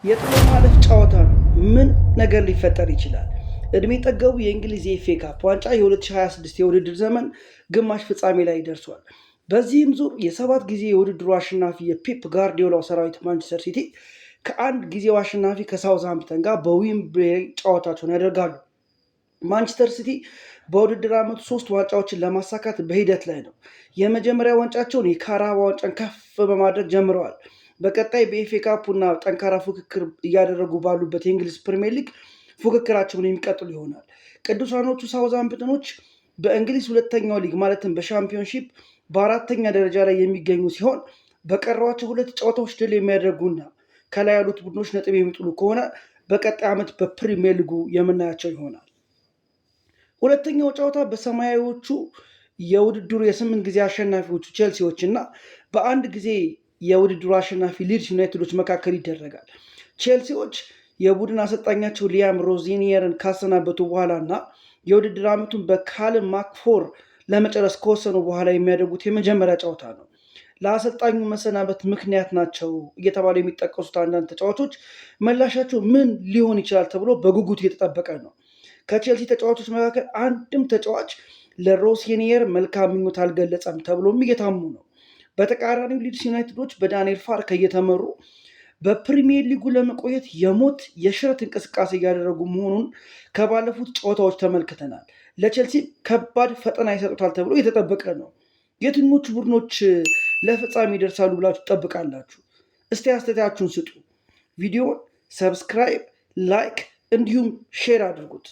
የጥሎ ማለፍ ጨዋታ ነው። ምን ነገር ሊፈጠር ይችላል? እድሜ ጠገቡ የእንግሊዝ የኤፍኤ ካፕ ዋንጫ የ2026 የውድድር ዘመን ግማሽ ፍጻሜ ላይ ደርሷል። በዚህም ዙር የ7 ጊዜ የውድድሩ አሸናፊ የፔፕ ጋርዲዮላው ሰራዊት ማንቸስተር ሲቲ ከአንድ ጊዜው አሸናፊ ከሳውዝሃምፕተን ጋር በዌምብሌይ ጨዋታቸውን ያደርጋሉ። ማንቸስተር ሲቲ በውድድር ዓመቱ 3 ዋንጫዎችን ለማሳካት በሂደት ላይ ነው። የመጀመሪያ ዋንጫቸውን የካራባ ዋንጫን ከፍ በማድረግ ጀምረዋል። በቀጣይ በኤፍኤ ካፑና ጠንካራ ፉክክር እያደረጉ ባሉበት የእንግሊዝ ፕሪሚየር ሊግ ፉክክራቸውን የሚቀጥሉ ይሆናል። ቅዱሳኖቹ ሳውዝሃምፕተኖች በእንግሊዝ ሁለተኛው ሊግ ማለትም በሻምፒዮንሺፕ በአራተኛ ደረጃ ላይ የሚገኙ ሲሆን በቀሯቸው 2 ጨዋታዎች ድል የሚያደርጉና ከላይ ያሉት ቡድኖች ነጥብ የሚጥሉ ከሆነ በቀጣይ ዓመት በፕሪሚየር ሊጉ የምናያቸው ይሆናል። ሁለተኛው ጨዋታ በሰማያዊዎቹ የውድድሩ የ8 ጊዜ አሸናፊዎቹ ቼልሲዎች እና በአንድ ጊዜ የውድድሩ አሸናፊ ሊድስ ዩናይትዶች መካከል ይደረጋል። ቼልሲዎች የቡድን አሰልጣኛቸው ሊያም ሮዚኒየርን ካሰናበቱ በኋላ እና የውድድር ዓመቱን በካልም ማክፎር ለመጨረስ ከወሰኑ በኋላ የሚያደርጉት የመጀመሪያ ጨዋታ ነው። ለአሰልጣኙ መሰናበት ምክንያት ናቸው እየተባሉ የሚጠቀሱት አንዳንድ ተጫዋቾች ምላሻቸው ምን ሊሆን ይችላል ተብሎ በጉጉት እየተጠበቀ ነው። ከቼልሲ ተጫዋቾች መካከል አንድም ተጫዋች ለሮሲኒየር መልካም ምኞት አልገለጸም ተብሎም እየታሙ ነው። በተቃራኒው ሊድስ ዩናይትዶች በዳንኤል ፋርከ እየተመሩ በፕሪሚየር ሊጉ ለመቆየት የሞት የሽረት እንቅስቃሴ እያደረጉ መሆኑን ከባለፉት ጨዋታዎች ተመልክተናል። ለቼልሲ ከባድ ፈተና ይሰጡታል ተብሎ እየተጠበቀ ነው። የትኞቹ ቡድኖች ለፍጻሜ ይደርሳሉ ብላችሁ ትጠብቃላችሁ? እስቲ አስተያየታችሁን ስጡ። ቪዲዮውን ሰብስክራይብ፣ ላይክ እንዲሁም ሼር አድርጉት።